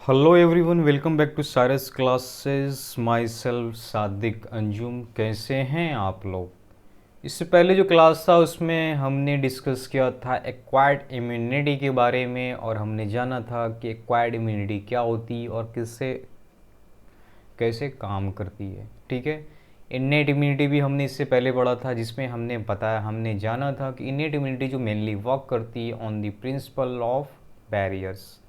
Hello everyone, welcome back to Saras classes. Myself Sadiq Anjum. कैसे हैं आप लोग? इससे पहले जो क्लास था उसमें हमने डिस्कस किया था एक्वायर्ड इम्यूनिटी के बारे में, और हमने जाना था कि एक्वायर्ड इम्यूनिटी क्या होती है और किससे कैसे काम करती है। ठीक है। इन्नेट इम्यूनिटी भी हमने इससे पहले पढ़ा था, जिसमें हमने जाना था कि इन्नेट इम्यूनिटी जो मेनली वर्क करती है on the principle of barriers,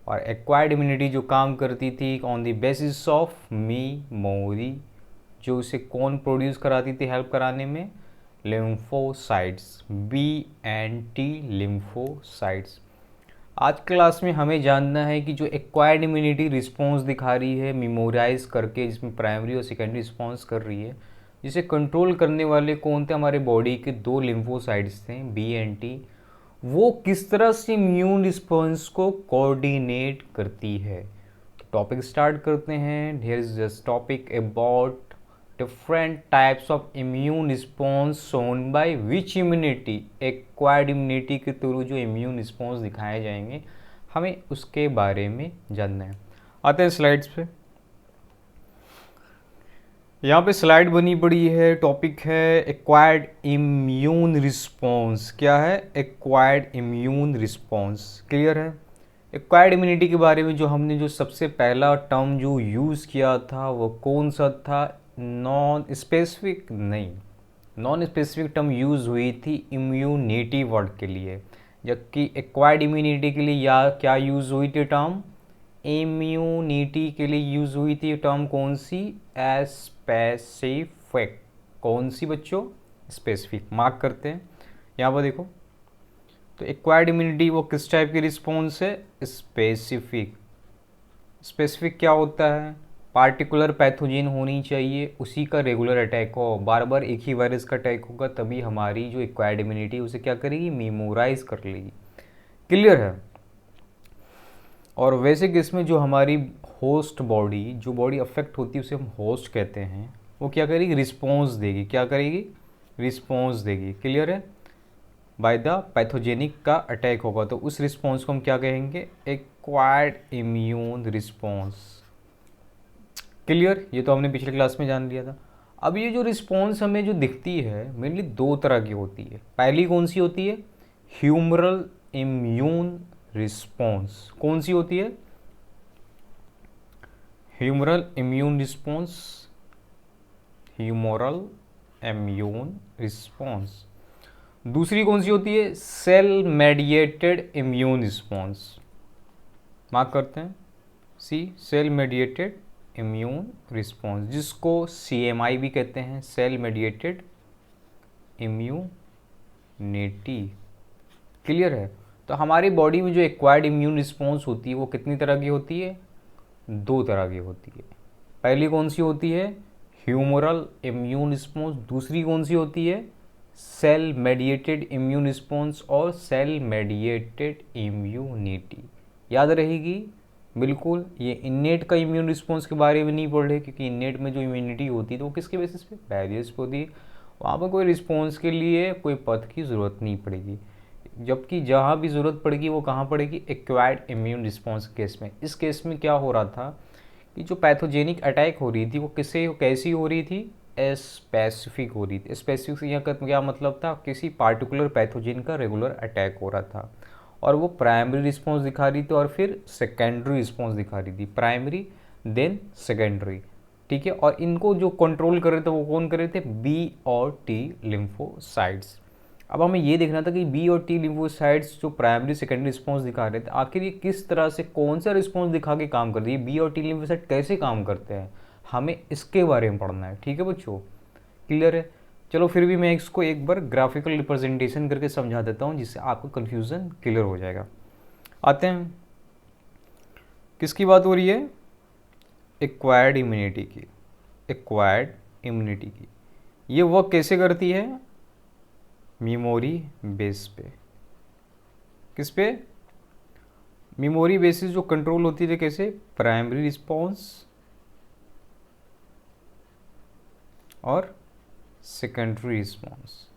और एक्वायर्ड इम्यूनिटी जो काम करती थी on the basis of memory. जो उसे कौन प्रोड्यूस कराती थी हेल्प कराने में? Lymphocytes, B and T lymphocytes. आज क्लास में हमें जानना है कि जो एक्वायर्ड इम्यूनिटी रिस्पॉन्स दिखा रही है मेमोराइज करके, जिसमें प्राइमरी और सेकेंडरी रिस्पॉन्स कर रही है, जिसे कंट्रोल करने वाले कौन थे? हमारे बॉडी के दो लिम्फोसाइट्स थे, बी एंड टी। वो किस तरह से इम्यून रिस्पॉन्स को कोऑर्डिनेट करती है? तो टॉपिक स्टार्ट करते हैं। Here is this topic about different types of immune response shown by which immunity. Acquired immunity के थ्रू जो इम्यून रिस्पॉन्स दिखाए जाएंगे, हमें उसके बारे में जानना है। आते हैं स्लाइड्स पे। यहाँ पे स्लाइड बनी पड़ी है, टॉपिक है एक्वायर्ड इम्यून रिस्पॉन्स। क्या है? Acquired immune response. क्लियर है? एक्वायर्ड इम्यूनिटी के बारे में जो हमने जो सबसे पहला टर्म जो यूज़ किया था वो कौन सा था? नॉन स्पेसिफिक नहीं, नॉन स्पेसिफिक टर्म यूज़ हुई थी इम्यूनिटी वर्ड के लिए, जबकि एक्वायर्ड इम्यूनिटी के लिए या क्या यूज़ हुई थी टर्म? इम्यूनिटी के लिए यूज़ हुई थी टर्म कौन सी? स्पेसिफिक। कौन सी बच्चों? स्पेसिफिक। मार्क करते हैं यहाँ पर, देखो। तो एक्वायर्ड इम्यूनिटी वो किस टाइप की रिस्पॉन्स है? स्पेसिफिक। स्पेसिफिक क्या होता है? पार्टिकुलर पैथोजन होनी चाहिए, उसी का रेगुलर अटैक हो, बार बार एक ही वायरस का अटैक होगा, तभी हमारी जो एक्वायर्ड इम्यूनिटी उसे क्या करेगी? मेमोराइज कर लेगी। क्लियर है? और वैसे केस में जो हमारी होस्ट बॉडी, जो बॉडी अफेक्ट होती है उसे हम होस्ट कहते हैं, वो क्या करेगी? रिस्पॉन्स देगी। क्या करेगी? रिस्पॉन्स देगी। क्लियर है? बाय द पैथोजेनिक का अटैक होगा तो उस रिस्पॉन्स को हम क्या कहेंगे? Acquired immune response. क्लियर? ये तो हमने पिछले क्लास में जान लिया था। अब ये जो रिस्पॉन्स हमें जो दिखती है मेनली दो तरह की होती है। पहली कौन सी होती है? Humoral immune response. कौन सी होती है? Humoral immune response. Humoral immune response. दूसरी कौन सी होती है? Cell mediated immune response. Mark करते हैं, C, cell mediated immune response, जिसको CMI भी कहते हैं, सेल मेडिएटेड इम्यूनिटी। क्लियर है? तो हमारी बॉडी में जो एक्वायर्ड इम्यून रिस्पॉन्स होती है वो कितनी तरह की होती है? दो तरह की होती है। पहली कौन सी होती है? Humoral immune response. दूसरी कौन सी होती है? सेल मेडिएटेड इम्यून रिस्पॉन्स और सेल मेडिएटेड इम्यूनिटी। याद रहेगी बिल्कुल। ये इन्नेट का इम्यून रिस्पॉन्स के बारे में नहीं पढ़ रहे, क्योंकि इन्नेट में जो इम्यूनिटी होती है तो वो किसके बेसिस पे? बैरियर्स पे होती है। वहाँ पर कोई रिस्पॉन्स के लिए कोई पथ की ज़रूरत नहीं पड़ेगी, जबकि जहाँ भी ज़रूरत पड़ेगी वो कहाँ पड़ेगी? एक्वायर्ड इम्यून रिस्पॉन्स केस में। इस केस में क्या हो रहा था कि जो पैथोजेनिक अटैक हो रही थी वो किससे कैसी हो रही थी? स्पेसिफिक हो रही थी। स्पेसिफिक से यहाँ का क्या मतलब था? किसी पार्टिकुलर पैथोजन का रेगुलर अटैक हो रहा था, और वो प्राइमरी रिस्पॉन्स दिखा रही थी और फिर सेकेंडरी रिस्पॉन्स दिखा रही थी। Primary then secondary. ठीक है। और इनको जो कंट्रोल कर रहे थे वो कौन कर रहे थे? बी और टी लिम्फोसाइट्स। अब हमें ये देखना था कि बी और टी लिम्फोसाइट्स जो प्राइमरी सेकेंडरी रिस्पॉन्स दिखा रहे थे, आखिर ये किस तरह से कौन सा रिस्पॉन्स दिखा के काम करती है? बी और टी लिम्फोसाइट कैसे काम करते हैं, हमें इसके बारे में पढ़ना है। ठीक है बच्चों? क्लियर है? चलो फिर भी मैं इसको एक बार ग्राफिकल रिप्रेजेंटेशन करके समझा देता हूँ, जिससे आपको कन्फ्यूज़न क्लियर हो जाएगा। आते हैं, किसकी बात हो रही है? एक्वायर्ड इम्यूनिटी की। एक्वायर्ड इम्यूनिटी की ये वर्क कैसे करती है? मेमोरी बेस पे। किस पे? मेमोरी बेसिस जो कंट्रोल होती है कैसे? प्राइमरी रिस्पॉन्स और सेकेंडरी रिस्पॉन्स।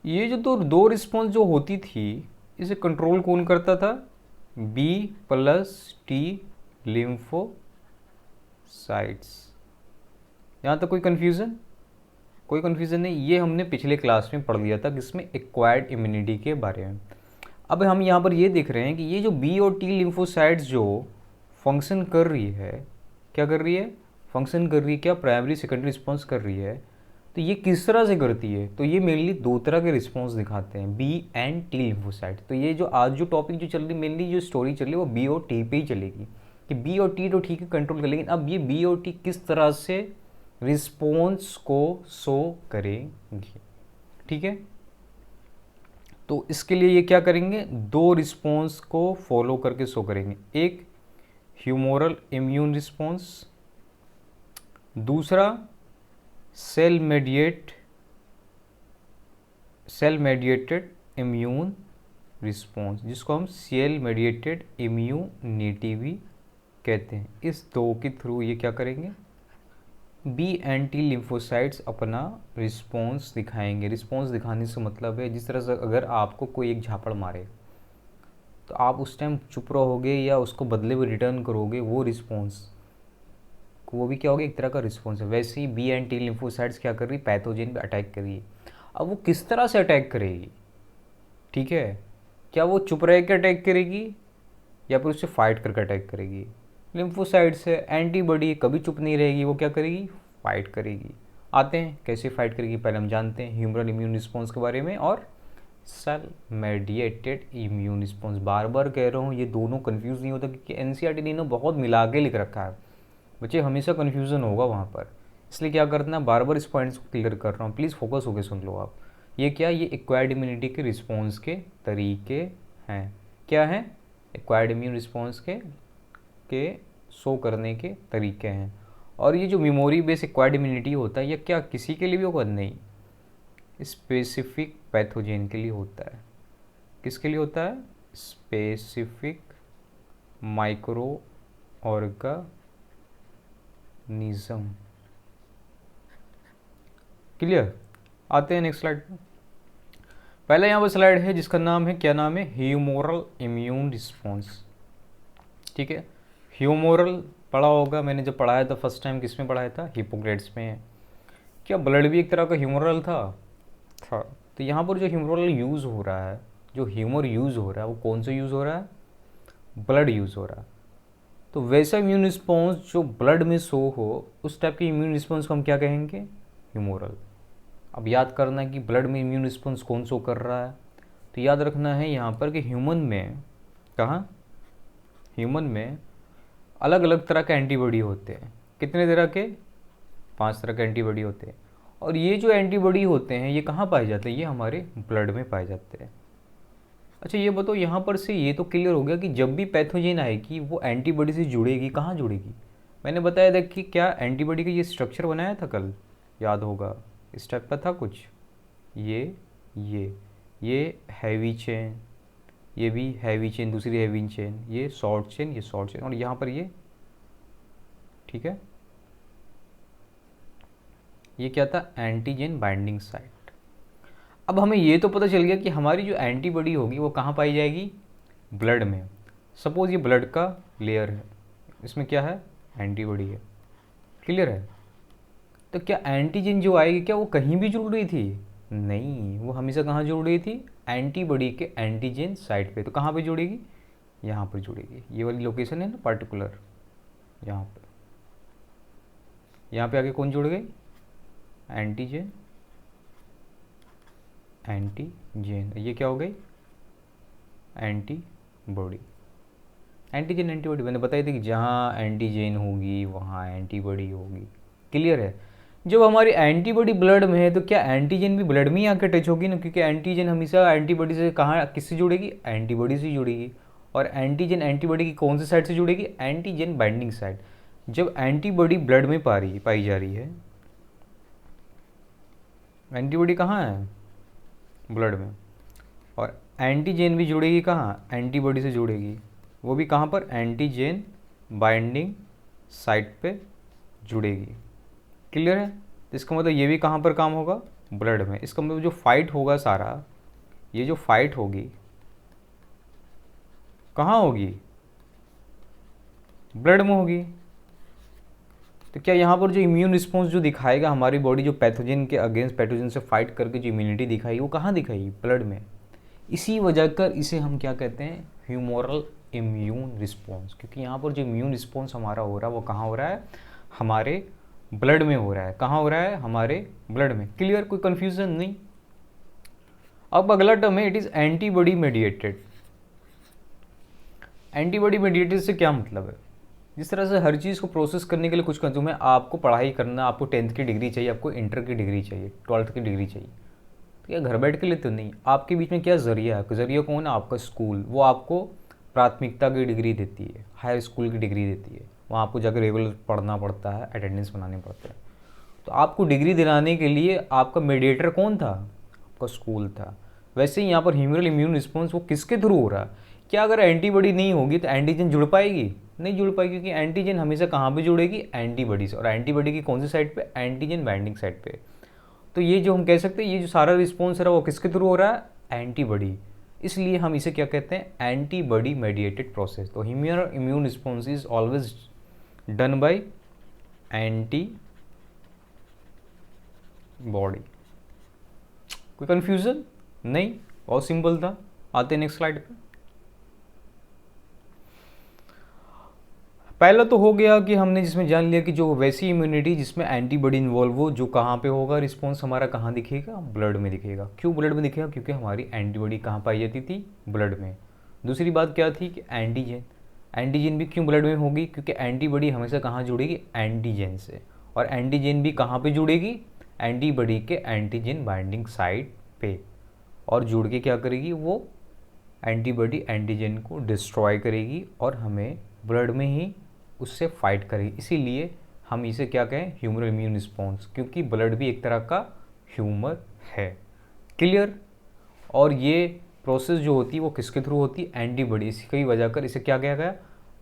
ये जो दो रिस्पॉन्स जो होती थी, इसे कंट्रोल कौन करता था? B plus T lymphocytes. यहाँ तक कोई कन्फ्यूज़न? कोई कन्फ्यूज़न नहीं, ये हमने पिछले क्लास में पढ़ लिया था किसमें, एक्वायर्ड इम्यूनिटी के बारे में। अब हम यहाँ पर ये देख रहे हैं कि ये जो बी और टी लिम्फोसाइट्स जो फंक्शन कर रही है, क्या कर रही है, फंक्शन कर रही है, क्या प्राइमरी सेकेंडरी रिस्पॉन्स कर रही है, तो ये किस तरह से करती है, तो ये मेनली दो तरह के रिस्पॉन्स दिखाते हैं, बी एंड टी लिम्फोसाइट। तो ये जो आज जो टॉपिक जो चल रही, मेनली जो स्टोरी चल रही है वो बी और टी पे ही चलेगी, कि बी और टी तो ठीक है कंट्रोल कर, लेकिन अब ये बी और टी किस तरह से रिस्पॉन्स को शो करेंगे, ठीक है। तो इसके लिए ये क्या करेंगे, दो रिस्पॉन्स को फॉलो करके शो करेंगे, एक ह्यूमोरल इम्यून रिस्पॉन्स, दूसरा सेल मेडिएटेड इम्यून रिस्पॉन्स, जिसको हम सेल मेडिएटेड इम्यूनिटी भी कहते हैं। इस दो के थ्रू ये क्या करेंगे, बी एंटी लिम्फोसाइट्स अपना रिस्पॉन्स दिखाएंगे। रिस्पॉन्स दिखाने से मतलब है, जिस तरह से अगर आपको कोई एक झापड़ मारे तो आप उस टाइम चुप रहोगे या उसको बदले में रिटर्न करोगे, वो रिस्पॉन्स, वो भी क्या होगा, एक तरह का रिस्पॉन्स है। वैसे ही बी एंटी लिम्फोसाइट्स क्या कर रही, पैथोजेन पे अटैक कर रही है। अब वो किस तरह से अटैक करेगी, ठीक है, क्या वो चुप रह के अटैक करेगी या फिर उससे फाइट करके अटैक करेगी। लिम्फोसाइट्स है, एंटीबॉडी, कभी चुप नहीं रहेगी, वो क्या करेगी, फाइट करेगी। आते हैं कैसे फाइट करेगी, पहले हम जानते हैं ह्यूमरल इम्यून रिस्पॉन्स के बारे में और सेल मेडिएटेड इम्यून रिस्पॉन्स। बार बार कह रहा हूँ, ये दोनों कंफ्यूज नहीं होता, क्योंकि एनसीईआरटी ने बहुत मिला के लिख रखा है, बच्चे हमेशा कन्फ्यूज़न होगा वहाँ पर, इसलिए क्या करना है, बार बार इस पॉइंट्स को क्लियर कर रहा हूँ, प्लीज़ फोकस होकर सुन लो आप। ये क्या, ये एक्वायर्ड इम्यूनिटी के रिस्पॉन्स के तरीके हैं, क्या हैं, एक्वायर्ड इम्यून रिस्पॉन्स के शो करने के तरीके हैं। और ये जो मेमोरी बेस्ड एक्वायर्ड इम्यूनिटी होता है, ये क्या किसी के लिए भी होगा, नहीं, स्पेसिफिक पैथोजेन के लिए होता है। किसके लिए होता है, स्पेसिफिक माइक्रो ऑर्गेनिज्म। क्लियर। आते हैं नेक्स्ट स्लाइड। पहले यहाँ पर स्लाइड है जिसका नाम है, क्या नाम है, ह्यूमोरल इम्यून रिस्पॉन्स, ठीक है। ह्यूमोरल पढ़ा होगा, मैंने जब पढ़ाया था फर्स्ट टाइम, किस में पढ़ाया था, हिपोक्रेट्स में। क्या ब्लड भी एक तरह का ह्यूमोरल था। तो यहाँ पर जो ह्यूमोरल यूज़ हो रहा है, जो ह्यूमर यूज़ हो रहा है, वो कौन सा यूज़ हो रहा है, ब्लड यूज़ हो रहा है। तो वैसा इम्यून रिस्पॉन्स जो ब्लड में शो हो, उस टाइप के इम्यून रिस्पॉन्स को हम क्या कहेंगे, ह्यूमोरल। अब याद करना है कि ब्लड में इम्यून रिस्पॉन्स कौन शो कर रहा है, तो याद रखना है यहाँ पर कि ह्यूमन में, कहाँ, ह्यूमन में अलग अलग तरह के एंटीबॉडी होते हैं। कितने तरह के, 5 तरह के एंटीबॉडी होते हैं। और ये जो एंटीबॉडी होते हैं ये कहाँ पाए जाते हैं, ये हमारे ब्लड में पाए जाते हैं। अच्छा ये बताओ, यहाँ पर से ये तो क्लियर हो गया कि जब भी पैथोजेन आएगी वो एंटीबॉडी से जुड़ेगी, कहाँ जुड़ेगी, मैंने बताया था कि क्या एंटीबॉडी का ये स्ट्रक्चर बनाया था कल, याद होगा, इस टाइप का था कुछ, ये हैवी चेन, ये भी हैवी चेन, दूसरी हैवी चेन, ये शॉर्ट चेन, ये शॉर्ट चेन, और यहाँ पर ये, ठीक है, ये क्या था, एंटीजन बाइंडिंग साइट। अब हमें ये तो पता चल गया कि हमारी जो एंटीबॉडी होगी वो कहाँ पाई जाएगी, ब्लड में। सपोज ये ब्लड का लेयर है, इसमें क्या है, एंटीबॉडी है, क्लियर है। तो क्या एंटीजन जो आएगी क्या वो कहीं भी जुड़ रही थी, नहीं, वो हमेशा कहाँ जुड़ रही थी, एंटीबॉडी के एंटीजन साइट पे। तो कहाँ पे जुड़ेगी, यहाँ पर जुड़ेगी, ये वाली लोकेशन है ना पार्टिकुलर, यहाँ पे, यहाँ पे आके कौन जुड़ गई, एंटीजन, ये क्या हो गई, एंटीबॉडी। एंटीजन एंटीबॉडी मैंने बताई थी कि जहाँ एंटीजन होगी वहाँ एंटीबॉडी होगी, क्लियर है। जब हमारी एंटीबॉडी ब्लड में है तो क्या एंटीजन भी ब्लड में ही आकर टच होगी ना, क्योंकि एंटीजन हमेशा एंटीबॉडी से कहाँ, किससे जुड़ेगी, एंटीबॉडी से जुड़ेगी। और एंटीजन एंटीबॉडी की कौन सी साइड से जुड़ेगी, एंटीजन बाइंडिंग साइड। जब एंटीबॉडी ब्लड में पाई जा रही है, एंटीबॉडी कहाँ है, ब्लड में, और एंटीजन भी जुड़ेगी कहाँ, एंटीबॉडी से जुड़ेगी, वो भी कहाँ पर, एंटीजन बाइंडिंग साइट पे जुड़ेगी, क्लियर है। तो इसका मतलब ये भी कहाँ पर काम होगा, ब्लड में। इसका मतलब जो फाइट होगा सारा, ये जो फाइट होगी, कहाँ होगी? ब्लड में होगी। तो क्या यहाँ पर जो इम्यून रिस्पॉन्स जो दिखाएगा हमारी बॉडी, जो पैथोजन के अगेंस्ट पैथोजन से फाइट करके जो इम्यूनिटी दिखाई, वो कहाँ दिखाई? ब्लड में। इसी वजह कर इसे हम क्या कहते हैं? Humoral immune response. क्योंकि यहाँ पर जो इम्यून रिस्पॉन्स हमारा हो रहा है वो कहाँ हो रहा है? हमारे ब्लड में हो रहा है। कहाँ हो रहा है? हमारे ब्लड में। क्लियर? कोई कन्फ्यूजन नहीं। अब अगला टर्म है, it is antibody mediated. Antibody mediated से क्या मतलब है? जिस तरह से हर चीज़ को प्रोसेस करने के लिए कुछ कंज्यूम है, आपको पढ़ाई करना, आपको 10th की डिग्री चाहिए, आपको इंटर की डिग्री चाहिए, 12th की डिग्री चाहिए, तो क्या घर बैठ के लिए? तो नहीं। आपके बीच में क्या ज़रिया है? ज़रिया कौन है? आपका स्कूल। वो आपको प्राथमिकता की डिग्री देती है, हायर स्कूल की डिग्री देती है, वहाँ आपको जाकर रेगुलर पढ़ना पड़ता है, अटेंडेंस बनाने पड़ते हैं। तो आपको डिग्री दिलाने के लिए आपका मीडिएटर कौन था? आपका स्कूल था। वैसे ही यहाँ पर ह्यूमरल इम्यून रिस्पॉन्स वो किसके थ्रू हो रहा है? क्या अगर एंटीबॉडी नहीं होगी तो एंटीजन जुड़ पाएगी? नहीं जुड़ पाएगी, क्योंकि एंटीजन हमेशा कहाँ पे जुड़ेगी? एंटीबॉडी से। और एंटीबॉडी की कौन सी साइड पे? एंटीजन बाइंडिंग साइड पे। तो ये जो हम कह सकते हैं, ये जो सारा रिस्पॉन्स है वो किसके थ्रू हो रहा है? एंटीबॉडी। इसलिए हम इसे क्या कहते हैं? Antibody mediated process. तो humoral immune response is always done by antibody. कोई कंफ्यूजन नहीं? बहुत सिंपल था। आते हैं नेक्स्ट स्लाइड पे। पहला तो हो गया कि हमने जिसमें जान लिया कि जो वैसी इम्यूनिटी जिसमें एंटीबॉडी इन्वॉल्व हो, जो कहाँ पे होगा रिस्पॉन्स हमारा? कहाँ दिखेगा? ब्लड में दिखेगा। क्यों ब्लड में दिखेगा? क्योंकि हमारी एंटीबॉडी कहाँ पाई जाती थी? ब्लड में। दूसरी बात क्या थी कि एंटीजन। एंटीजन भी क्यों ब्लड में होगी? क्योंकि एंटीबॉडी हमेशा कहाँ जुड़ेगी? एंटीजन से। और एंटीजन भी कहाँ पे जुड़ेगी? एंटीबॉडी के एंटीजन बाइंडिंग साइट पे। और जुड़ के क्या करेगी? वो एंटीबॉडी एंटीजन को डिस्ट्रॉय करेगी और हमें ब्लड में ही उससे फाइट करेगी। इसीलिए हम इसे क्या कहें? ह्यूमरल इम्यून रिस्पॉन्स, क्योंकि ब्लड भी एक तरह का ह्यूमर है। क्लियर? और ये प्रोसेस जो होती है वो किसके थ्रू होती है? एंटीबॉडी। इसकी वजह कर इसे क्या कहा गया?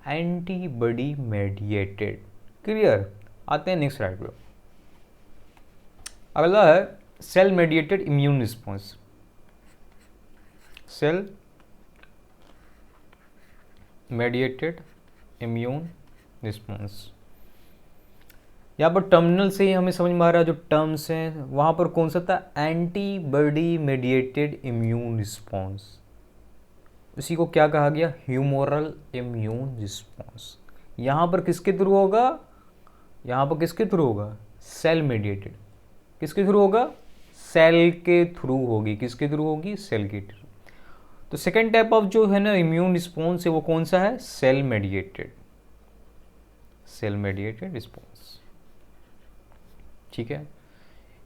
Antibody mediated. क्लियर? आते हैं नेक्स्ट स्लाइड पे। अगला है cell mediated immune response. Cell mediated immune response. यहाँ पर टर्मिनल से ही हमें समझ में आ रहा है, जो टर्म्स हैं वहाँ पर कौन सा था? Antibody mediated immune response. उसी को क्या कहा गया? Humoral immune response. यहाँ पर किसके थ्रू होगा? यहाँ पर किसके थ्रू होगा? Cell mediated. किसके थ्रू होगा? सेल के थ्रू होगी। किसके थ्रू होगी? सेल के थ्रू। तो सेकेंड टाइप ऑफ जो है ना इम्यून रिस्पॉन्स है वो कौन सा है? Cell mediated. Cell mediated response. ठीक है।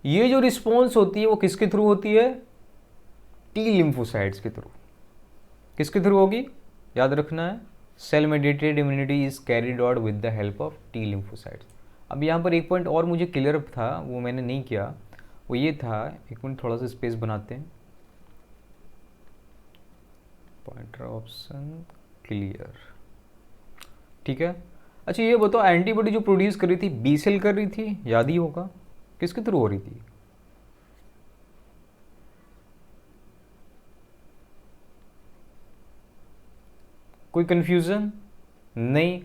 ये जो रिस्पॉन्स होती है वो किसके थ्रू होती है? टी लिम्फोसाइट्स के थ्रू। किसके थ्रू होगी? याद रखना है, cell mediated immunity is carried out with the help of T lymphocytes. अब यहाँ पर एक पॉइंट और मुझे क्लियर था, वो मैंने नहीं किया, वो ये था, एक मिनट थोड़ा सा स्पेस बनाते हैं। Pointer option clear. ठीक है। अच्छा ये बताओ, एंटीबॉडी जो प्रोड्यूस कर रही थी बी सेल कर रही थी, याद ही होगा। किसके थ्रू हो रही थी? कोई कंफ्यूजन नहीं?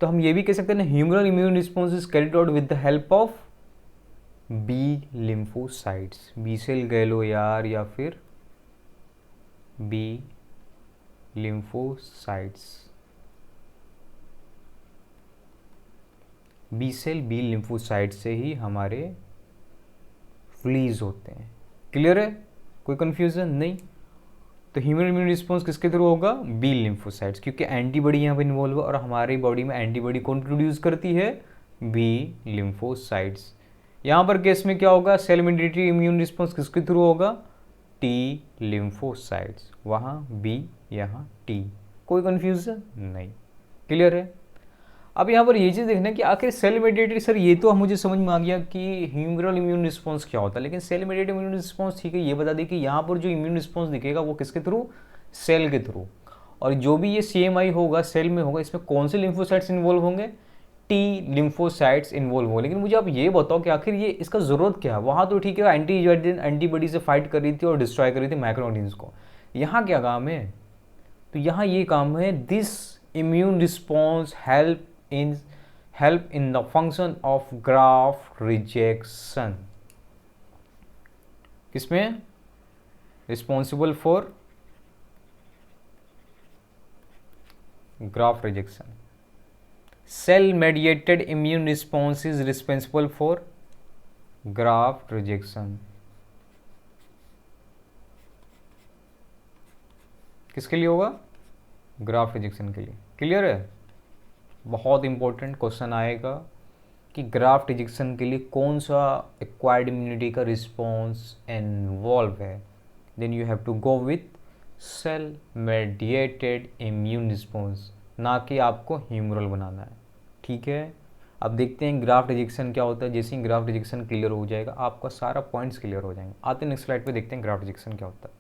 तो हम ये भी कह सकते हैं ना, humoral immune response is carried out with the help of B lymphocytes. B cell कह लो यार, या फिर B lymphocytes. B cell B lymphocyte से ही हमारे फ्लीज होते हैं। क्लियर है? कोई कंफ्यूजन नहीं? तो ह्यूमन इम्यून रिस्पॉन्स किसके थ्रू होगा? बी लिम्फोसाइट्स, क्योंकि एंटीबॉडी यहाँ पे इन्वॉल्व है और हमारी बॉडी में एंटीबॉडी कौन प्रोड्यूस करती है? B lymphocytes. यहाँ पर केस में क्या होगा? सेल मेडिएटेड इम्यून रिस्पॉन्स किसके थ्रू होगा? T lymphocytes. वहाँ बी, यहाँ टी। कोई कंफ्यूजन नहीं? क्लियर है? अब यहाँ पर ये चीज़ देखना कि आखिर सेल मेडिएटेड, सर ये तो मुझे समझ में आ गया कि ह्यूमरल इम्यून रिस्पॉन्स क्या होता है, लेकिन सेल मेडिएटेड इम्यून रिस्पॉन्स ठीक है, ये बता दें कि यहाँ पर जो इम्यून रिस्पॉन्स दिखेगा वो किसके थ्रू? सेल के थ्रू। और जो भी ये CMI होगा सेल में होगा, इसमें कौन से लिम्फोसाइट्स इन्वॉल्व होंगे? टी लिम्फोसाइट्स इन्वॉल्व होंगे। लेकिन मुझे आप ये बताओ कि आखिर ये इसका ज़रूरत क्या है? वहाँ तो ठीक है, एंटीबॉडी से फाइट कर रही थी और डिस्ट्रॉय कर रही थी माइक्रोऑर्गेनिज्म को। यहाँ क्या काम है? तो यहाँ ये काम है, this immune response help in the function of graft rejection. किसमें? Responsible for graft rejection. Cell mediated immune response is responsible for graft rejection. किसके लिए होगा? ग्राफ्ट रिजेक्शन के लिए। क्लियर है? बहुत इंपॉर्टेंट क्वेश्चन आएगा कि ग्राफ्ट रिजेक्शन के लिए कौन सा एक्वायर्ड इम्यूनिटी का रिस्पॉन्स इन्वॉल्व है। Then you have to go with cell mediated immune response, ना कि आपको ह्यूमरल बनाना है। ठीक है, अब देखते हैं ग्राफ्ट रिजेक्शन क्या होता है। जैसे ही ग्राफ्ट रिजेक्शन क्लियर हो जाएगा आपका सारा पॉइंट्स क्लियर हो जाएंगे। आते हैं नेक्स्ट स्लाइड पे, देखते हैं ग्राफ्ट रिजेक्शन क्या होता है।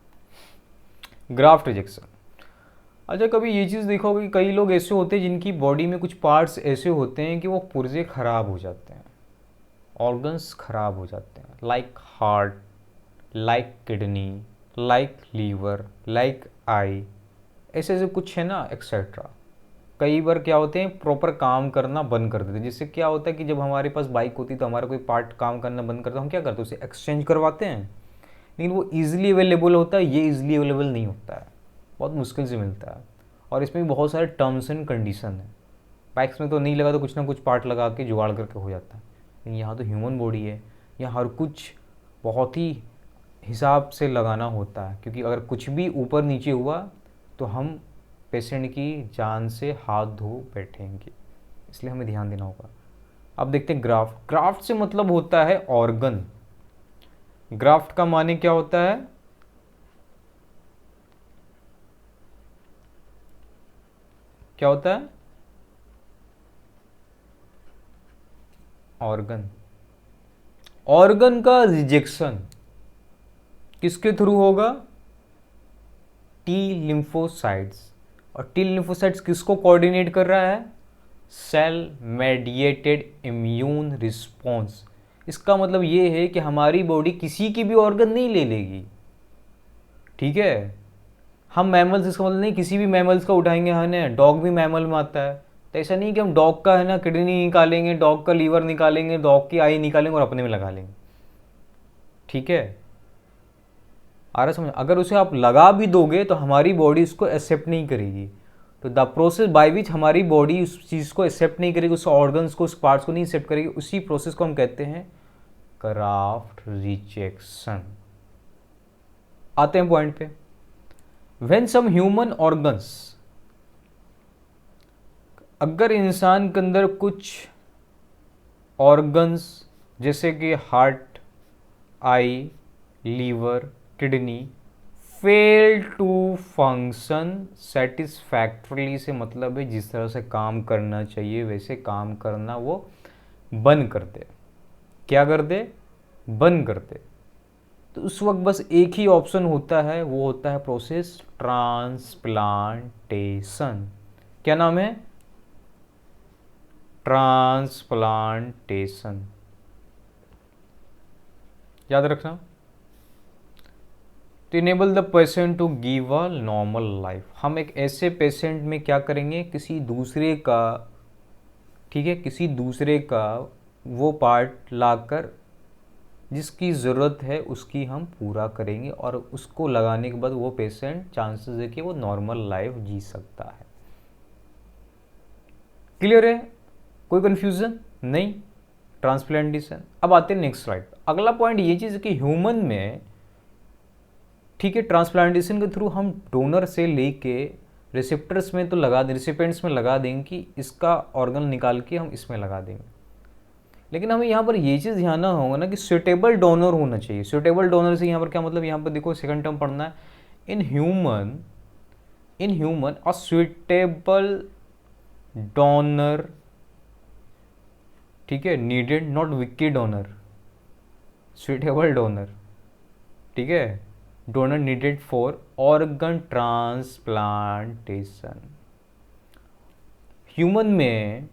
ग्राफ्ट रिजेक्शन, अच्छा कभी ये चीज़ देखोगे कि कई लोग ऐसे होते हैं जिनकी बॉडी में कुछ पार्ट्स ऐसे होते हैं कि वो पुर्जे खराब हो जाते हैं, ऑर्गन्स खराब हो जाते हैं, like heart, like kidney, like liver, like eye, ऐसे ऐसे कुछ है ना, एक्सेट्रा। कई बार क्या होते हैं, प्रॉपर काम करना बंद कर देते हैं। जिससे क्या होता है कि जब हमारे पास बाइक होती है तो हमारा कोई पार्ट काम करना बंद करता है, हम क्या करते हैं, उसे एक्सचेंज करवाते हैं। लेकिन वो ईजिली अवेलेबल होता है, ये ईजिली अवेलेबल नहीं होता है, बहुत मुश्किल से मिलता है। और इसमें भी बहुत सारे टर्म्स एंड कंडीशन है। बाइक्स में तो नहीं लगा तो कुछ ना कुछ पार्ट लगा के जुगाड़ करके हो जाता है, लेकिन यहाँ तो ह्यूमन बॉडी है, यहाँ हर कुछ बहुत ही हिसाब से लगाना होता है। क्योंकि अगर कुछ भी ऊपर नीचे हुआ तो हम पेशेंट की जान से हाथ धो बैठेंगे, इसलिए हमें ध्यान देना होगा। अब देखते हैं ग्राफ्ट। ग्राफ्ट से मतलब होता है ऑर्गन। ग्राफ्ट का माने क्या होता है? क्या होता है? ऑर्गन। ऑर्गन का रिजेक्शन किसके थ्रू होगा? T lymphocytes. और टी लिम्फोसाइट्स किसको कोऑर्डिनेट कर रहा है? Cell mediated immune response. इसका मतलब ये है कि हमारी बॉडी किसी की भी ऑर्गन नहीं ले लेगी। ठीक है, हम मैमल्स, इसका मतलब नहीं किसी भी मैमल्स का उठाएंगे, है ना, डॉग भी मैमल में आता है। तो ऐसा नहीं कि हम डॉग का, है ना, किडनी निकालेंगे, डॉग का लीवर निकालेंगे, डॉग की आई निकालेंगे और अपने में लगा लेंगे। ठीक है, आ रहा समझ? अगर उसे आप लगा भी दोगे तो हमारी बॉडी उसको एक्सेप्ट नहीं करेगी। तो द प्रोसेस बाय विच हमारी बॉडी उस चीज़ को एक्सेप्ट नहीं करेगी, उस ऑर्गन्स को, उस पार्ट्स को नहीं एक्सेप्ट करेगी, उसी प्रोसेस को हम कहते हैं ग्राफ्ट रिजेक्शन। आते हैं पॉइंट पे। व्हेन सम ह्यूमन ऑर्गन्स, अगर इंसान के अंदर कुछ ऑर्गन्स जैसे कि heart, eye, liver, kidney fail to function satisfactorily, से मतलब है जिस तरह से काम करना चाहिए वैसे काम करना वो बंद कर दे। क्या कर दे? बंद कर दे। तो उस वक्त बस एक ही ऑप्शन होता है, वो होता है प्रोसेस ट्रांसप्लांटेशन। क्या नाम है? ट्रांसप्लांटेशन। याद रखना। To enable the patient to give a normal life, हम एक ऐसे पेशेंट में क्या करेंगे, किसी दूसरे का, ठीक है, किसी दूसरे का वो पार्ट लाकर जिसकी ज़रूरत है उसकी हम पूरा करेंगे, और उसको लगाने के बाद वो पेशेंट चांसेस है कि वो नॉर्मल लाइफ जी सकता है। क्लियर है? कोई कंफ्यूजन नहीं? ट्रांसप्लांटेशन। अब आते हैं नेक्स्ट स्लाइड। अगला पॉइंट ये चीज़ कि ह्यूमन में, ठीक है, ट्रांसप्लांटेशन के थ्रू हम डोनर से लेके रिसेप्टर्स में तो लगा दें, रिसिपेंट्स में लगा देंगे कि इसका ऑर्गन निकाल के हम इसमें लगा देंगे। लेकिन हमें यहाँ पर ये चीज़ ध्यान होगा ना कि सुटेबल डोनर होना चाहिए। सुटेबल डोनर से यहाँ पर क्या मतलब, यहाँ पर देखो सेकंड टर्म पढ़ना है। In human a suitable donor, ठीक है, needed, not Vicky donor, suitable donor, ठीक है, donor needed for organ transplantation. Human में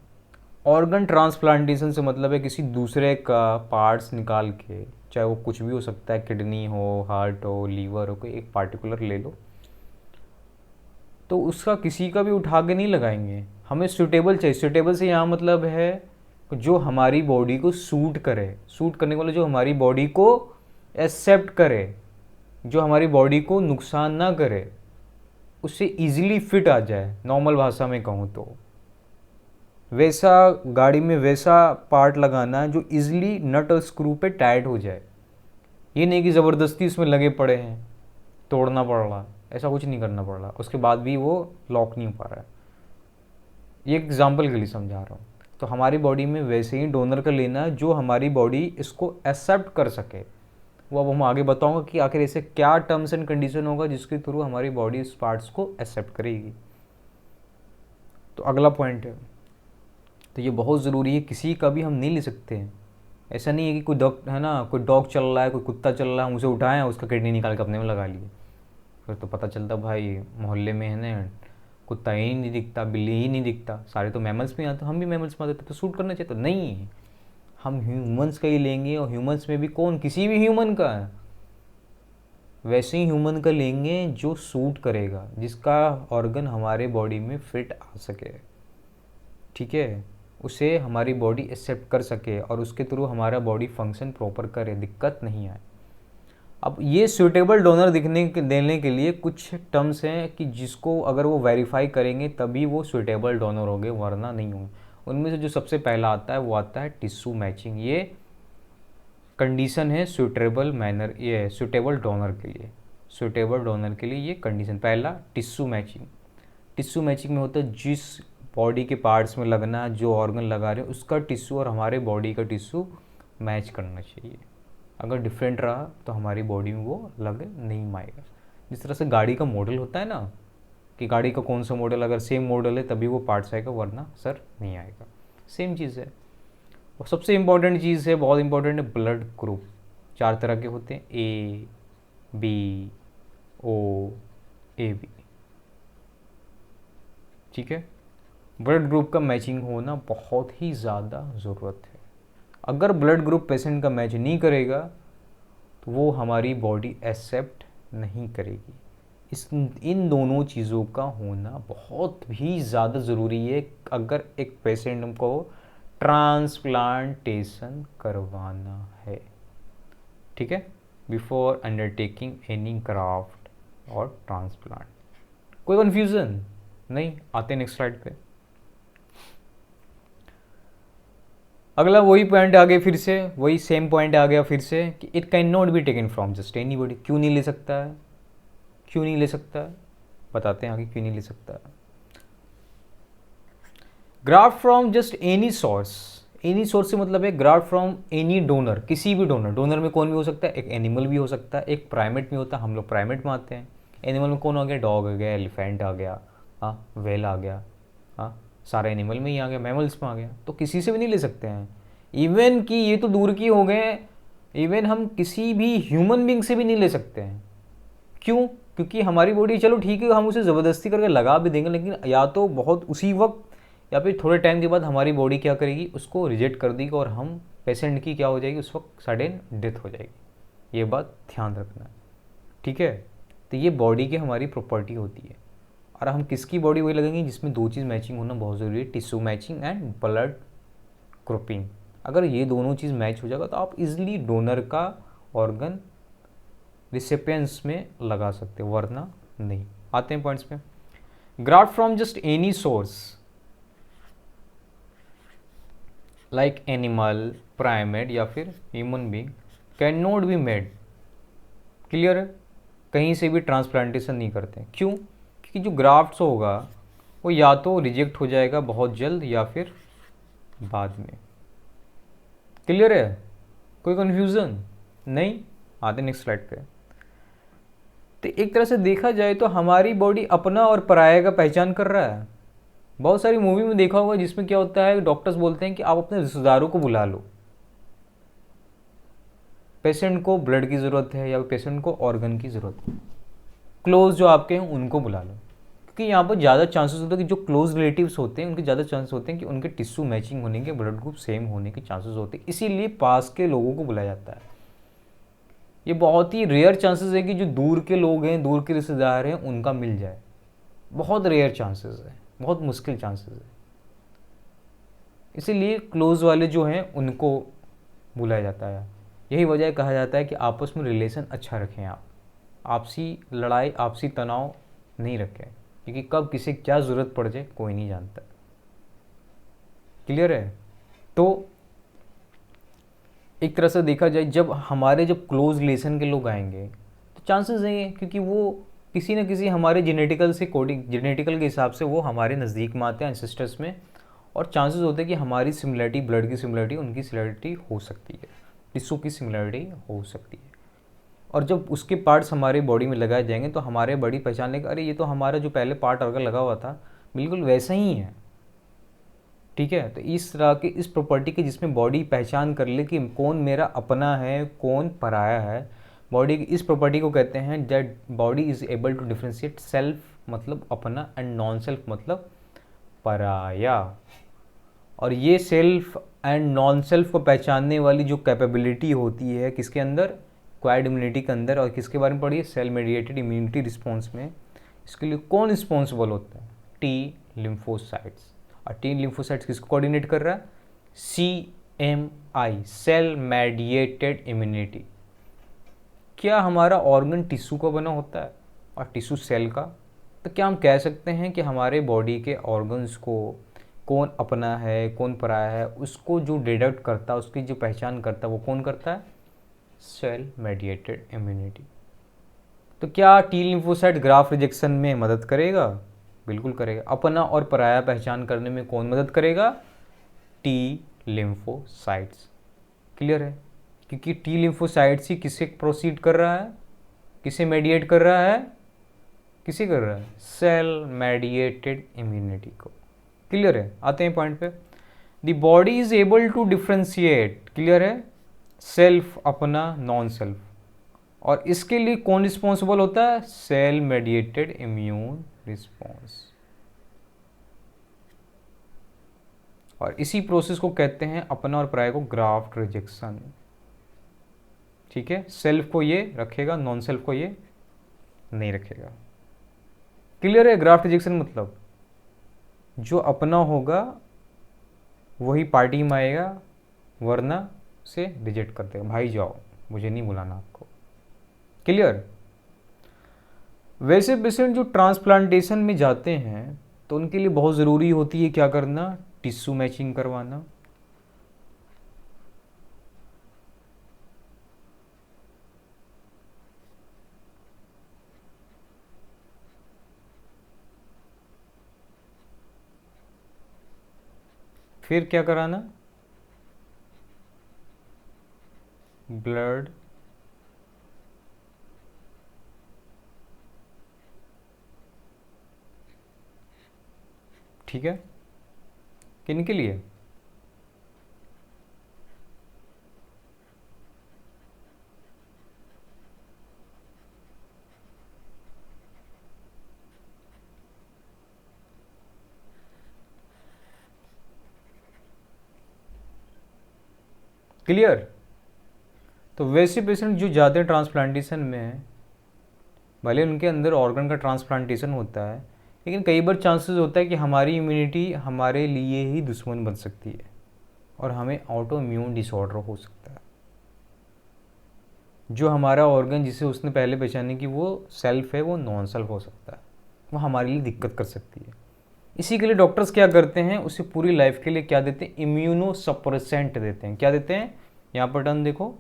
ऑर्गन ट्रांसप्लांटेशन से मतलब है किसी दूसरे का पार्ट्स निकाल के, चाहे वो कुछ भी हो सकता है, किडनी हो, हार्ट हो, लीवर हो, कोई एक पार्टिकुलर ले लो, तो उसका किसी का भी उठा के नहीं लगाएंगे, हमें सूटेबल चाहिए। सूटेबल से यहाँ मतलब है जो हमारी बॉडी को सूट करे, सूट करने वाला जो हमारी बॉडी को एक्सेप्ट करे, जो हमारी बॉडी को नुकसान ना करे, उससे इजीली फिट आ जाए, नॉर्मल भाषा में कहूँ तो। वैसा गाड़ी में वैसा पार्ट लगाना है जो इजीली नट और स्क्रू पे टाइट हो जाए। ये नहीं कि ज़बरदस्ती उसमें लगे पड़े हैं, तोड़ना पड़ रहा है, ऐसा कुछ नहीं करना पड़ रहा, उसके बाद भी वो लॉक नहीं हो पा रहा है। ये एग्जाम्पल के लिए समझा रहा हूँ। तो हमारी बॉडी में वैसे ही डोनर का लेना है जो हमारी बॉडी इसको एक्सेप्ट कर सके। वो अब हम आगे बताऊंगा कि आखिर ऐसे क्या टर्म्स एंड कंडीशन होगा जिसके थ्रू हमारी बॉडी इस पार्ट्स को एक्सेप्ट करेगी। तो अगला पॉइंट है, तो ये बहुत ज़रूरी है, किसी का भी हम नहीं ले सकते हैं। ऐसा नहीं है कि कोई डॉग है ना, कोई डॉग चल रहा है, कोई कुत्ता चल रहा है, हम उसे उठाएं उसका किडनी निकाल के अपने में लगा लिए, फिर तो पता चलता भाई मोहल्ले में है ना कुत्ता ही नहीं दिखता, बिल्ली ही नहीं दिखता, सारे तो मैमल्स में आते, हम भी मैमल्स में आते, तो सूट करना चाहिए। तो नहीं, हम ह्यूमंस का ही लेंगे, और ह्यूमंस में भी कौन, किसी भी ह्यूमन का वैसे ही ह्यूमन का लेंगे जो सूट करेगा, जिसका ऑर्गन हमारे बॉडी में फिट आ सके, ठीक है, उसे हमारी बॉडी एक्सेप्ट कर सके और उसके थ्रू हमारा बॉडी फंक्शन प्रॉपर करे, दिक्कत नहीं आए। अब ये सूटेबल डोनर देने के लिए कुछ टर्म्स हैं कि जिसको अगर वो वेरीफाई करेंगे तभी वो सूटेबल डोनर होंगे, वरना नहीं होंगे। उनमें से जो सबसे पहला आता है वो आता है टिश्यू मैचिंग। ये कंडीशन है ये सूटेबल डोनर के लिए। सूटेबल डोनर के लिए ये कंडीशन पहला टिश्यू मैचिंग। टिश्यू मैचिंग में होता है जिस बॉडी के पार्ट्स में लगना, जो ऑर्गन लगा रहे हैं उसका टिश्यू और हमारे बॉडी का टिश्यू मैच करना चाहिए। अगर डिफरेंट रहा तो हमारी बॉडी में वो लग नहीं पाएगा। जिस तरह से गाड़ी का मॉडल होता है ना, कि गाड़ी का कौन सा मॉडल, अगर सेम मॉडल है तभी वो पार्ट्स आएगा, वरना सर नहीं आएगा। सेम चीज़ है। और सबसे इम्पॉर्टेंट चीज़ है, बहुत इंपॉर्टेंट है, ब्लड ग्रुप। 4 तरह के होते हैं, A B O A B, ठीक है। ब्लड ग्रुप का मैचिंग होना बहुत ही ज़्यादा ज़रूरत है। अगर ब्लड ग्रुप पेशेंट का मैच नहीं करेगा तो वो हमारी बॉडी एक्सेप्ट नहीं करेगी। इन दोनों चीज़ों का होना बहुत ही ज़्यादा ज़रूरी है अगर एक पेशेंट को ट्रांसप्लांटेशन करवाना है, ठीक है, बिफोर अंडरटेकिंग एनी ग्राफ्ट और ट्रांसप्लांट। कोई कन्फ्यूज़न नहीं? आते हैं नेक्स्ट स्लाइड पे। अगला वही पॉइंट आ गया, फिर से वही सेम पॉइंट आ गया फिर से कि it can not be taken from just any body. क्यों नहीं ले सकता है? क्यों नहीं ले सकता है बताते हैं आगे क्यों नहीं ले सकता है। Graft from just any source. Any source से मतलब है ग्राफ्ट फ्रॉम एनी डोनर, किसी भी डोनर। डोनर में कौन भी हो सकता है? एक एनिमल भी हो सकता है, एक प्राइमेट भी होता है, हम लोग प्राइमेट में आते हैं। एनिमल में कौन आ गया? डॉग आ गया, एलिफेंट आ गया, हाँ, वेल आ गया, हाँ, सारा एनिमल में ही आ गया, मैमल्स में आ गया। तो किसी से भी नहीं ले सकते हैं। इवन कि ये तो दूर की हो गए, इवन हम किसी भी ह्यूमन बींग से भी नहीं ले सकते हैं। क्यों? क्योंकि हमारी बॉडी, चलो ठीक है, हम उसे ज़बरदस्ती करके लगा भी देंगे, लेकिन या तो बहुत उसी वक्त या फिर थोड़े टाइम के बाद हमारी बॉडी क्या करेगी, उसको रिजेक्ट कर देगी और हम पेशेंट की क्या हो जाएगी, उस वक्त सडन डेथ हो जाएगी। ये बात ध्यान रखना, ठीक है। तो ये बॉडी की हमारी प्रॉपर्टी होती है। और हम किसकी बॉडी वही लगेंगे जिसमें दो चीज़ मैचिंग होना बहुत ज़रूरी है, tissue matching and blood grouping. अगर ये दोनों चीज़ मैच हो जाएगा तो आप इजीली डोनर का ऑर्गन रिसिपिएंट्स में लगा सकते हो, वरना नहीं। आते हैं पॉइंट्स पे। Graft from just any source like animal, primate या फिर human being can not be made. Clear है? कहीं से भी ट्रांसप्लांटेशन नहीं करते। क्यों? क्योंकि जो ग्राफ्ट्स होगा वो या तो रिजेक्ट हो जाएगा बहुत जल्द या फिर बाद में। क्लियर है? कोई कन्फ्यूज़न नहीं? आते नेक्स्ट स्लाइड पे। तो एक तरह से देखा जाए तो हमारी बॉडी अपना और पराया का पहचान कर रहा है। बहुत सारी मूवी में देखा होगा जिसमें क्या होता है, डॉक्टर्स बोलते हैं कि आप अपने रिश्तेदारों को बुला लो, पेशेंट को ब्लड की ज़रूरत है या पेशेंट को ऑर्गन की ज़रूरत है, क्लोज जो आपके हैं उनको बुला लो। क्योंकि यहाँ पर ज़्यादा चांसेस होते हैं कि जो क्लोज रिलेटिव्स होते हैं उनके ज़्यादा चांसेस होते हैं कि उनके टिश्यू मैचिंग होने के, ब्लड ग्रुप सेम होने के चांसेस होते हैं, इसीलिए पास के लोगों को बुलाया जाता है। ये बहुत ही रेयर चांसेस है कि जो दूर के लोग हैं, दूर के रिश्तेदार हैं, उनका मिल जाए। बहुत रेयर चांसेस है, बहुत मुश्किल चांसेस है। इसीलिए क्लोज वाले जो हैं उनको बुलाया जाता है। यही वजह कहा जाता है कि आपस में रिलेशन अच्छा रखें आप, आपसी लड़ाई आपसी तनाव नहीं रखें, क्योंकि कब किसे क्या ज़रूरत पड़ जाए कोई नहीं जानता। क्लियर है? तो एक तरह से देखा जाए, जब क्लोज रिलेशन के लोग आएंगे तो चांसेस नहीं है, क्योंकि वो किसी न किसी हमारे जेनेटिकल से कोडिंग, जेनेटिकल के हिसाब से वो हमारे नज़दीक में आते हैं एंसेस्टर्स में, और चांसेस होते हैं कि हमारी सिमिलरिटी, ब्लड की सिमिलरिटी उनकी सिमिलरिटी हो सकती है, टिश्यू की सिमिलरिटी हो सकती है। और जब उसके पार्ट्स हमारे बॉडी में लगाए जाएंगे तो हमारे बॉडी पहचान लेगा, अरे ये तो हमारा जो पहले पार्ट अगर लगा हुआ था बिल्कुल वैसा ही है। ठीक है, तो इस तरह के इस प्रॉपर्टी के जिसमें बॉडी पहचान कर ले कि कौन मेरा अपना है कौन पराया है, बॉडी की इस प्रॉपर्टी को कहते हैं that body is able to differentiate self मतलब अपना एंड नॉन सेल्फ मतलब पराया। और ये सेल्फ एंड नॉन सेल्फ को पहचानने वाली जो कैपेबिलिटी होती है किसके अंदर, क्वायर्ड इम्यूनिटी के अंदर। और किसके बारे में पढ़िए, सेल मेडिएटेड इम्यूनिटी रिस्पॉन्स में। इसके लिए कौन रिस्पॉन्सिबल होता है, टी लिम्फोसाइट्स। और टी लिम्फोसाइट्स किसको कोऑर्डिनेट कर रहा है, CMI सेल मेडिएटेड इम्यूनिटी। क्या हमारा ऑर्गन टिश्यू का बना होता है और टिश्यू सेल का, तो क्या हम कह सकते हैं कि हमारे बॉडी के ऑर्गन्स को कौन अपना है कौन पराया है, उसको जो डिडक्ट करता है, उसकी जो पहचान करता है वो कौन करता है, सेल मेडिएटेड इम्यूनिटी। तो क्या टी लिम्फोसाइट ग्राफ रिजेक्शन में मदद करेगा, बिल्कुल करेगा। अपना और पराया पहचान करने में कौन मदद करेगा, टी लिम्फोसाइट्स। क्लियर है, क्योंकि टी लिम्फोसाइट्स ही किसे प्रोसीड कर रहा है, किसे मेडिएट कर रहा है, किसे कर रहा है, सेल मेडिएटेड इम्यूनिटी को। क्लियर है, आते हैं पॉइंट पे। The body is able to differentiate, clear है, सेल्फ अपना नॉन सेल्फ। और इसके लिए कौन रिस्पॉन्सिबल होता है, सेल मेडिएटेड इम्यून रिस्पॉन्स। और इसी प्रोसेस को कहते हैं अपना और पराया को ग्राफ्ट रिजेक्शन। ठीक है, सेल्फ को ये रखेगा, नॉन सेल्फ को ये नहीं रखेगा। क्लियर है, ग्राफ्ट रिजेक्शन मतलब जो अपना होगा वही पार्टी में आएगा, वरना से रिजेक्ट कर देगा, भाई जाओ मुझे नहीं बुलाना आपको। क्लियर। वैसे पेशेंट जो ट्रांसप्लांटेशन में जाते हैं तो उनके लिए बहुत ज़रूरी होती है क्या करना, टिश्यू मैचिंग करवाना। फिर क्या कराना, ब्लड ठीक है, किन के लिए, क्लियर। तो वैसे पेशेंट जो जाते हैं ट्रांसप्लांटेशन में, भले उनके अंदर ऑर्गन का ट्रांसप्लांटेशन होता है, लेकिन कई बार चांसेस होता है कि हमारी इम्यूनिटी हमारे लिए ही दुश्मन बन सकती है और हमें ऑटो इम्यून डिसऑर्डर हो सकता है। जो हमारा ऑर्गन जिसे उसने पहले पहचाने कि वो सेल्फ है वो नॉन सेल्फ हो सकता है, वो हमारे लिए दिक्कत कर सकती है। इसी के लिए डॉक्टर्स क्या करते हैं, उसे पूरी लाइफ के लिए क्या देते हैं, इम्यूनो सप्रेसेंट देते हैं। क्या देते हैं, यहाँ पर टर्म देखो,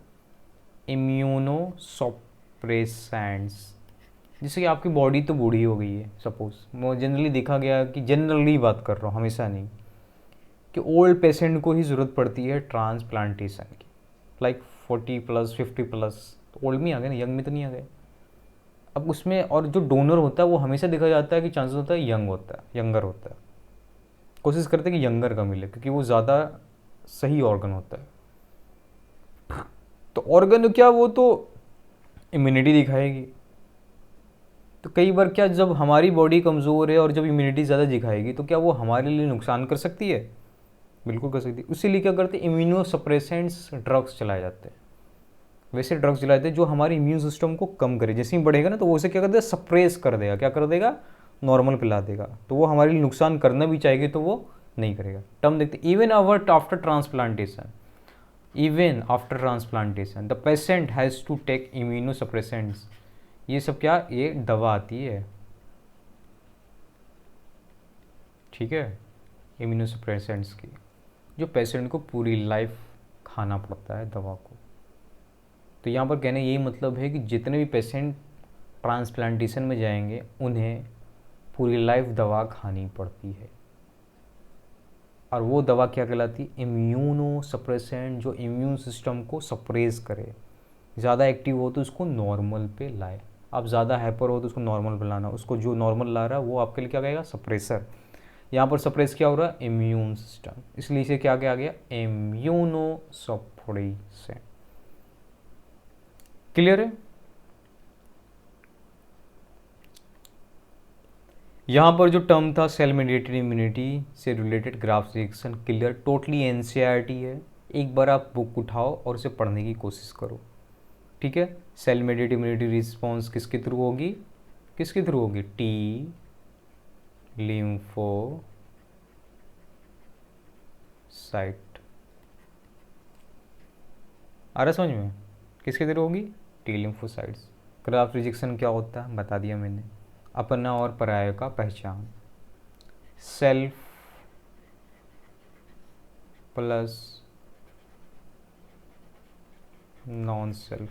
इम्यूनो सप्रेसेंट्स। जिससे कि आपकी बॉडी तो बूढ़ी हो गई है, सपोज जनरली देखा गया कि, जनरली बात कर रहा हूँ हमेशा नहीं, कि ओल्ड पेशेंट को ही ज़रूरत पड़ती है ट्रांसप्लांटेशन की, लाइक 40+, 50+, तो ओल्ड में आ गए ना, यंग में तो नहीं आ गए। अब उसमें और जो डोनर होता है वो हमेशा देखा जाता है कि चांसेस होता है यंग होता है, यंगर होता है। कोशिश करते हैं कि यंगर का मिले क्योंकि वो ज़्यादा सही ऑर्गन होता है। तो ऑर्गन क्या, वो तो इम्यूनिटी दिखाएगी। तो कई बार क्या, जब हमारी बॉडी कमज़ोर है और जब इम्यूनिटी ज़्यादा दिखाएगी तो क्या वो हमारे लिए नुकसान कर सकती है, बिल्कुल कर सकती है। इसीलिए क्या करते हैं, इम्यूनो सप्रेसेंट्स ड्रग्स चलाए जाते हैं। वैसे ड्रग्स चलाए थे जो हमारे इम्यून सिस्टम को कम करे, जैसे ही बढ़ेगा ना तो वो उसे क्या कर देगा, सप्रेस कर देगा। क्या कर देगा, नॉर्मल पिला देगा, तो वो हमारे लिए नुकसान करना भी चाहेगी तो वो नहीं करेगा। टर्म देखते, even after transplantation, even after transplantation the patient has to take immunosuppressants. ये सब क्या, ये दवा आती है, ठीक है, इम्यूनोसप्रेसेंट्स की, जो पेशेंट को पूरी लाइफ खाना पड़ता है दवा को। तो यहाँ पर कहने यही मतलब है कि जितने भी पेशेंट ट्रांसप्लांटेशन में जाएंगे उन्हें पूरी लाइफ दवा खानी पड़ती है। और वो दवा क्या कहलाती है, इम्यूनो सप्रेसेंट, जो इम्यून सिस्टम को सप्रेस करे। ज़्यादा एक्टिव हो तो उसको नॉर्मल पे लाए, आप ज़्यादा हाइपर हो तो उसको नॉर्मल पे लाना, उसको जो नॉर्मल ला रहा है वो आपके लिए क्या कहेगा, सप्रेसर। यहाँ पर सप्रेस क्या हो रहा है, इम्यून सिस्टम, इसलिए इसे क्या आ गया, इम्यूनो सप्रेसेंट। क्लियर है। यहाँ पर जो टर्म था सेल मेडिएटेड इम्यूनिटी से related graph reaction, clear, totally NCERT है। एक बार आप बुक उठाओ और उसे पढ़ने की कोशिश करो, ठीक है। सेल मेडिएटेड इम्यूनिटी रिस्पॉन्स किसके थ्रू होगी, किसके थ्रू होगी, टी लिम्फोसाइट। आ रहा समझ में, किसके थ्रू होगी, टी लिम्फोसाइट्स। ग्राफ रिजेक्शन क्या होता है बता दिया मैंने, अपना और पराये का पहचान, self plus non self.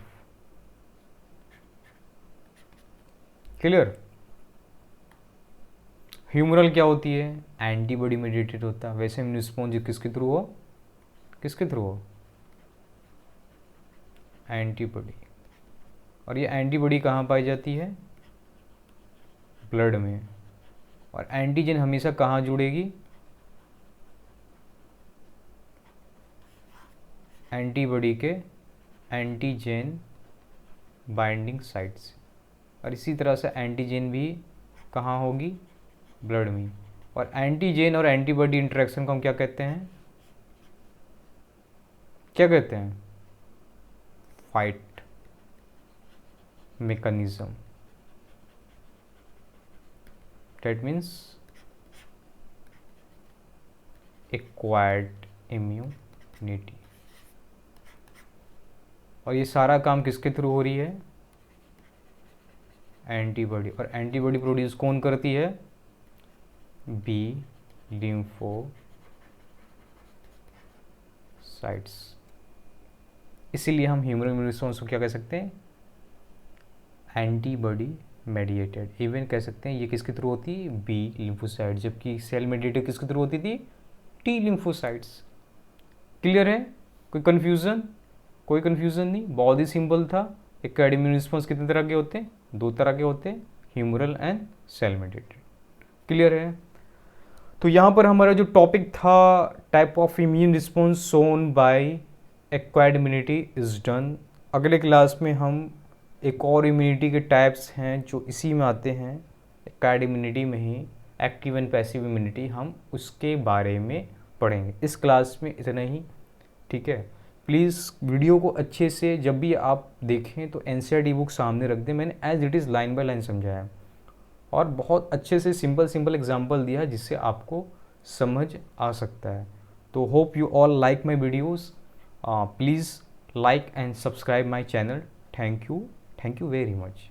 Clear. Humoral क्या होती है, एंटीबॉडी मेडिएटेड होता है। वैसे इम्यून रिस्पॉन्स किसके थ्रू हो, किसके थ्रू हो, एंटीबॉडी। और ये एंटीबॉडी कहाँ पाई जाती है, ब्लड में। और एंटीजन हमेशा कहाँ जुड़ेगी, एंटीबॉडी के एंटीजन बाइंडिंग साइट से। और इसी तरह से एंटीजन भी कहाँ होगी, ब्लड में। और एंटीजन और एंटीबॉडी इंटरेक्शन को हम क्या कहते हैं, क्या कहते हैं, fight mechanism. That means acquired immunity। और ये सारा काम किसके थ्रू हो रही है, एंटीबॉडी। और एंटीबॉडी प्रोड्यूस कौन करती है, बी लिम्फोसाइट्स। इसीलिए हम ह्यूमन इम्यून रिस्पॉन्स को क्या कह सकते हैं, एंटीबॉडी मेडिएटेड। इवन कह सकते हैं ये किसके थ्रू होती है, बी लिम्फोसाइट, जबकि सेल मेडिएटेड किसके थ्रू होती थी, टी लिम्फोसाइट्स। क्लियर है, कोई कन्फ्यूज़न, कोई कन्फ्यूज़न नहीं, बहुत ही सिंपल था। एक्वायर्ड इम्यून रिस्पॉन्स कितने तरह के होते हैं, दो तरह के होते हैं, humoral and cell mediated. Clear है। तो यहाँ पर हमारा जो टॉपिक था type of immune response shown by acquired immunity is done. अगले क्लास में हम एक और इम्यूनिटी के टाइप्स हैं जो इसी में आते हैं, एक्वायर्ड इम्यूनिटी में ही, एक्टिव एंड पैसिव इम्यूनिटी, हम उसके बारे में पढ़ेंगे। इस क्लास में इतना ही, ठीक है। प्लीज़ वीडियो को अच्छे से जब भी आप देखें तो एनसीईआरटी बुक सामने रख दें। मैंने as it is line by line समझाया और बहुत अच्छे से सिंपल एग्जाम्पल दिया है जिससे आपको समझ आ सकता है। तो hope you all like my videos. Please like and subscribe my channel. Thank you very much.